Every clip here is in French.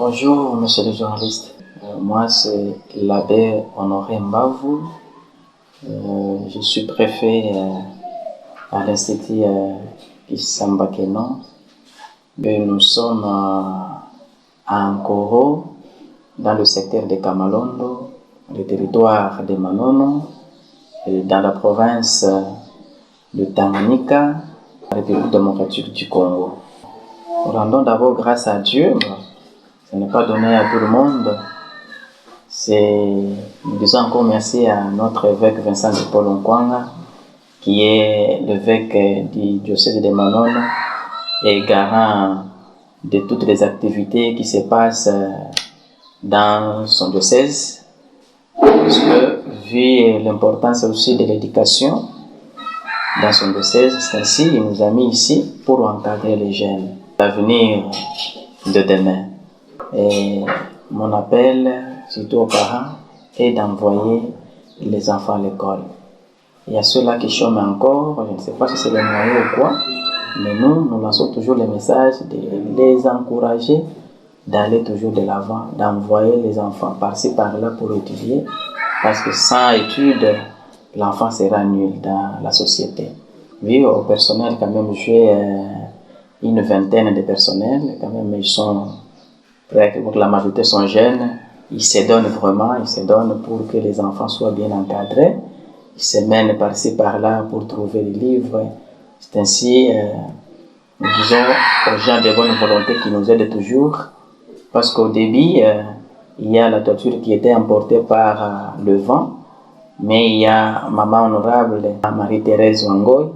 Bonjour, monsieur le journaliste. Moi, c'est l'abbé Honoré Mbavou. Je suis préfet à l'Institut Kisamba-Kenon. Nous sommes à Nkoro, dans le secteur de Kamalondo, le territoire de Manono, dans la province de Tanganyika, la République démocratique du Congo. Nous rendons d'abord grâce à Dieu. Ce n'est pas donné à tout le monde. Nous disons encore merci à notre évêque Vincent de Paul Nkwanga, qui est l'évêque du diocèse de Manono et garant de toutes les activités qui se passent dans son diocèse, parce que vu l'importance aussi de l'éducation dans son diocèse, c'est ainsi qu'il nous a mis ici pour encadrer les jeunes, l'avenir de demain. Et mon appel, surtout aux parents, est d'envoyer les enfants à l'école. Il y a ceux-là qui chôment encore, je ne sais pas si c'est les moyens ou quoi, mais nous lançons toujours le message de les encourager d'aller toujours de l'avant, d'envoyer les enfants par-ci par-là pour étudier, parce que sans études, l'enfant sera nul dans la société. Vu au personnel, quand même, j'ai une vingtaine de personnels, quand même, ils sont... La majorité sont jeunes, ils se donnent vraiment, ils se donnent pour que les enfants soient bien encadrés. Ils se mènent par-ci par-là pour trouver des livres. C'est ainsi, nous disons aux gens de bonne volonté qui nous aident toujours, parce qu'au début, il y a la toiture qui était emportée par le vent, mais il y a Maman Honorable Marie-Thérèse Wangoy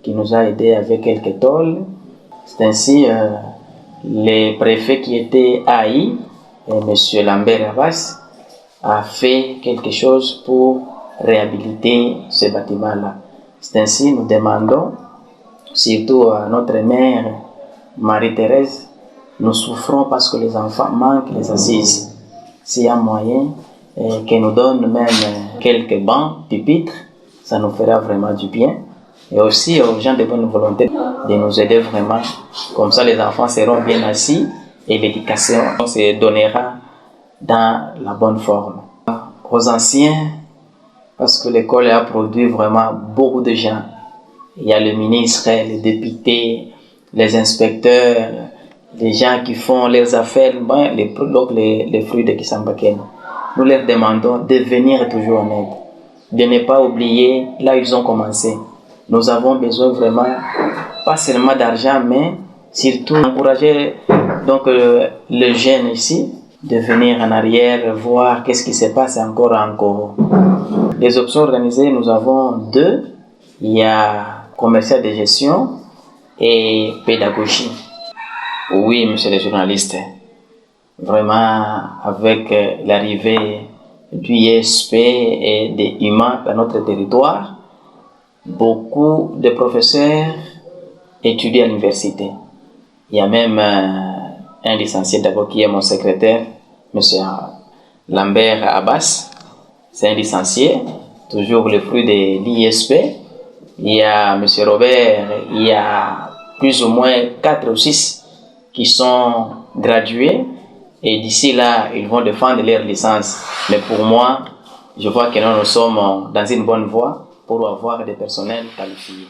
qui nous a aidés avec quelques tôles. C'est ainsi le préfet qui était à Haï, M. Lambert Abbas, a fait quelque chose pour réhabiliter ce bâtiment-là. C'est ainsi nous demandons, surtout à notre mère Marie-Thérèse, nous souffrons parce que les enfants manquent les assises. S'il y a moyen qu'elle nous donne même quelques bancs, pupitres, ça nous fera vraiment du bien. Et aussi aux gens de bonne volonté de nous aider vraiment. Comme ça, les enfants seront bien assis et l'éducation se donnera dans la bonne forme. Aux anciens, parce que l'école a produit vraiment beaucoup de gens. Il y a le ministre, les députés, les inspecteurs, les gens qui font leurs affaires, les fruits de Kisamba-Kenon. Nous leur demandons de venir toujours en aide, de ne pas oublier là où ils ont commencé. Nous avons besoin vraiment, pas seulement d'argent, mais surtout encourager les jeunes ici de venir en arrière, voir qu'est-ce qui se passe encore en Congo. Les options organisées, nous avons deux. Il y a commercial de gestion et pédagogie. Oui, monsieur le journaliste, vraiment avec l'arrivée du ISP et des humains dans notre territoire, beaucoup de professeurs étudient à l'université. Il y a même un licencié d'abord qui est mon secrétaire, M. Lambert Abbas. C'est un licencié, toujours le fruit de l'ISP. Il y a M. Robert, il y a plus ou moins 4 ou 6 qui sont gradués. Et d'ici là, ils vont défendre leur licence. Mais pour moi, je vois que nous sommes dans une bonne voie pour avoir des personnels qualifiés.